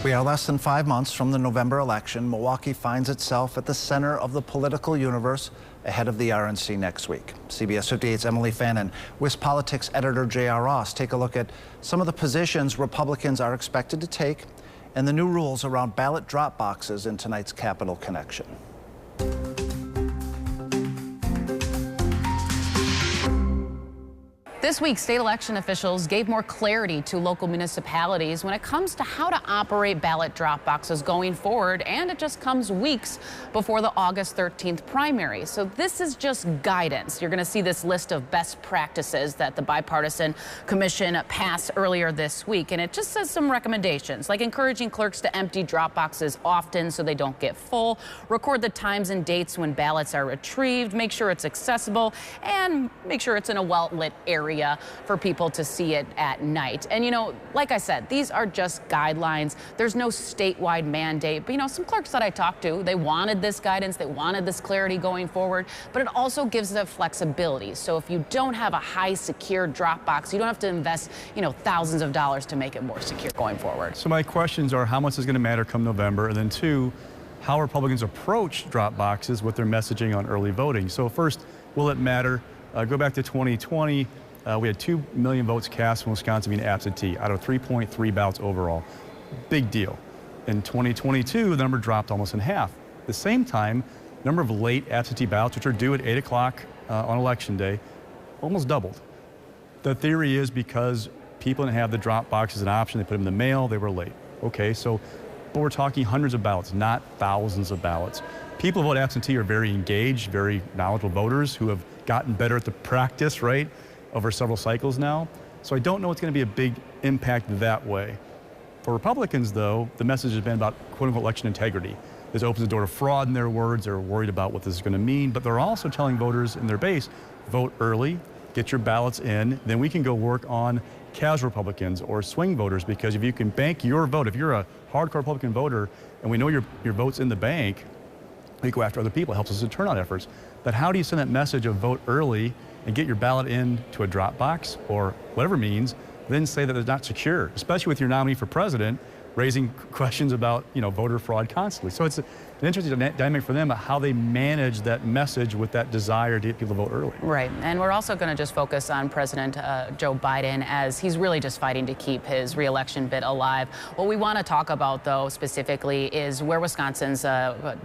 We are less than 5 months from the November election. Milwaukee finds itself at the center of the political universe ahead of the RNC next week. CBS 58's Emilee Fannon, WisPolitics editor J.R. Ross take a look at some of the positions Republicans are expected to take and the new rules around ballot drop boxes in tonight's Capitol Connection. This week, state election officials gave more clarity to local municipalities when it comes to how to operate ballot drop boxes going forward, and it just comes weeks before the August 13th primary. So this is just guidance. You're going to see this list of best practices that the bipartisan commission passed earlier this week, and it just says some recommendations, like encouraging clerks to empty drop boxes often so they don't get full, record the times and dates when ballots are retrieved, make sure it's accessible, and make sure it's in a well-lit area for people to see it at night. And, you know, like I said, these are just guidelines. There's no statewide mandate. But, you know, some clerks that I talked to, they wanted this guidance. They wanted this clarity going forward. But it also gives them flexibility. So if you don't have a high secure drop box, you don't have to invest, you know, thousands of dollars to make it more secure going forward. So my questions are, how much is going to matter come November? And then two, how Republicans approach drop boxes with their messaging on early voting. So first, will it matter? Go back to 2020. We had 2 million votes cast in Wisconsin being absentee out of 3.3 ballots overall. Big deal. In 2022, the number dropped almost in half. At the same time, the number of late absentee ballots, which are due at 8 o'clock on Election Day, almost doubled. The theory is because people didn't have the drop box as an option. They put them in the mail. They were late. Okay, but we're talking hundreds of ballots, not thousands of ballots. People who vote absentee are very engaged, very knowledgeable voters who have gotten better at the practice, right, over several cycles now. So I don't know it's going to be a big impact that way. For Republicans, though, the message has been about quote-unquote election integrity. This opens the door to fraud in their words. They're worried about what this is going to mean, but they're also telling voters in their base, vote early, get your ballots in, then we can go work on casual Republicans or swing voters, because if you can bank your vote, if you're a hardcore Republican voter and we know your vote's in the bank, we go after other people. It helps us in turnout efforts. But how do you send that message of vote early and get your ballot into a drop box or whatever means, then say that it's not secure, especially with your nominee for president raising questions about, you know, voter fraud constantly. So it's an interesting dynamic for them, how they manage that message with that desire to get people to vote early. Right, and we're also going to just focus on President Joe Biden, as he's really just fighting to keep his re-election bid alive. What we want to talk about, though, specifically is where Wisconsin's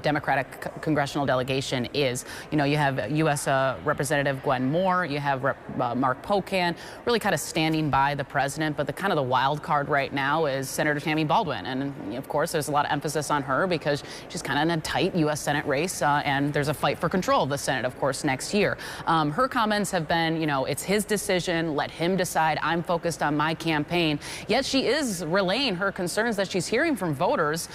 Democratic congressional delegation is. You know, you have U.S. Representative Gwen Moore, you have Mark Pocan, really kind of standing by the president, but the wild card right now is Senator Tammy Baldwin. And of course, there's a lot of emphasis on her because she's kind of in a tight U.S. Senate race, and there's a fight for control of the Senate, of course, next year. Her comments have been, you know, it's his decision, let him decide, I'm focused on my campaign. Yet she is relaying her concerns that she's hearing from voters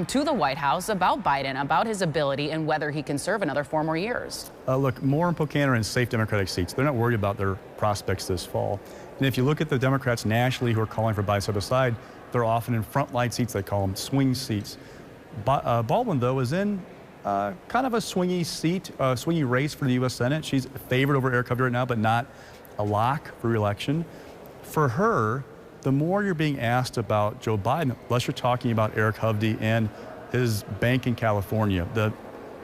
to the White House about Biden, about his ability and whether he can serve another 4 more years. Look, Moore and Pocan are in safe Democratic seats. They're not worried about their prospects this fall. And if you look at the Democrats nationally who are calling for Biden side by side, they're often in frontline seats. They call them swing seats. Baldwin, though, is in kind of a swingy seat, swingy race for the U.S. Senate. She's favored over Eric Hovde right now, but not a lock for re-election. For her, the more you're being asked about Joe Biden, less you're talking about Eric Hovde and his bank in California, the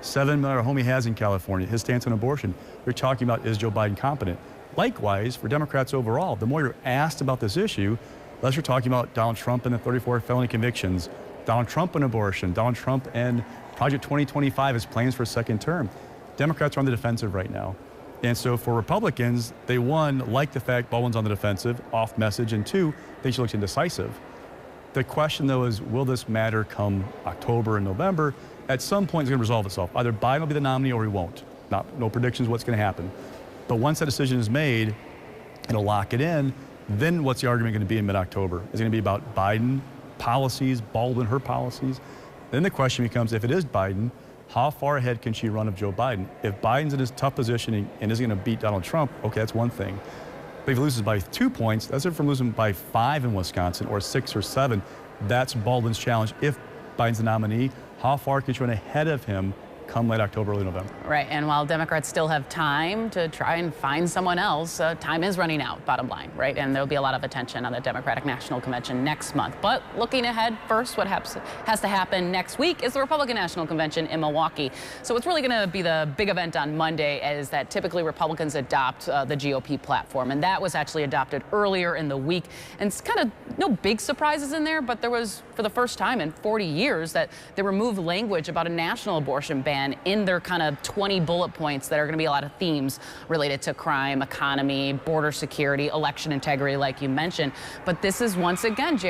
$7 million home he has in California, his stance on abortion. You're talking about, is Joe Biden competent? Likewise, for Democrats overall, the more you're asked about this issue, less you're talking about Donald Trump and the 34 felony convictions, Donald Trump and abortion, Donald Trump and Project 2025, his plans for a second term. Democrats are on the defensive right now. And so for Republicans, they, one, like the fact Baldwin's on the defensive, off message, and two, think she looks indecisive. The question, though, is will this matter come October and November? At some point, it's going to resolve itself. Either Biden will be the nominee or he won't. No predictions what's going to happen. But once that decision is made, it'll lock it in. Then what's the argument going to be in mid-October? Is it going to be about Biden policies, Baldwin, her policies? Then the question becomes, if it is Biden, how far ahead can she run of Joe Biden? If Biden's in his tough position and isn't going to beat Donald Trump, okay, that's one thing. But if he loses by 2 points, that's different from losing by 5 in Wisconsin or 6 or 7. That's Baldwin's challenge. If Biden's the nominee, how far can she run ahead of him come late October, early November. Right, and while Democrats still have time to try and find someone else, time is running out, bottom line, right? And there'll be a lot of attention on the Democratic National Convention next month. But looking ahead, first, what has to happen next week is the Republican National Convention in Milwaukee. So it's really going to be the big event on Monday, is that typically Republicans adopt the GOP platform, and that was actually adopted earlier in the week. And it's kind of no big surprises in there, but there was, for the first time in 40 years, that they removed language about a national abortion ban in their kind of 20 bullet points that are going to be a lot of themes related to crime, economy, border security, election integrity, like you mentioned. But this is once again, JR,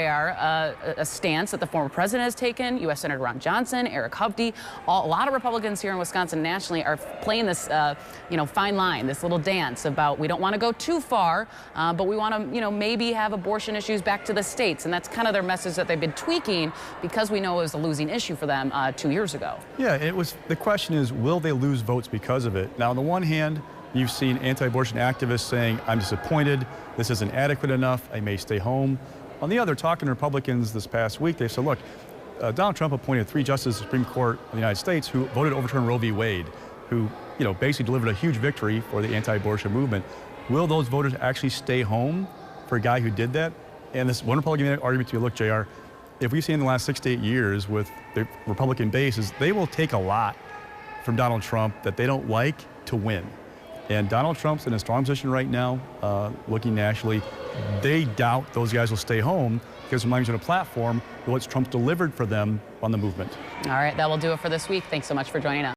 a stance that the former president has taken. U.S. Senator Ron Johnson, Eric Hovde, a lot of Republicans here in Wisconsin nationally are playing this, fine line, this little dance about we don't want to go too far, but we want to, maybe have abortion issues back to the states. And that's kind of their message that they've been tweaking, because we know it was a losing issue for them 2 years ago. Yeah, it was. The question is, will they lose votes because of it? Now, on the one hand, you've seen anti-abortion activists saying, I'm disappointed, this isn't adequate enough, I may stay home. On the other, talking to Republicans this past week, they said, look, Donald Trump appointed 3 justices of the Supreme Court of the United States who voted to overturn Roe v. Wade, who, basically delivered a huge victory for the anti-abortion movement. Will those voters actually stay home for a guy who did that? And this one Republican argument to you, look, JR, if we've seen in the last 6 to 8 years with the Republican base, is they will take a lot from Donald Trump that they don't like to win. And Donald Trump's in a strong position right now, looking nationally. They doubt those guys will stay home because they're on a platform with what Trump delivered for them on the movement. All right, that will do it for this week. Thanks so much for joining us.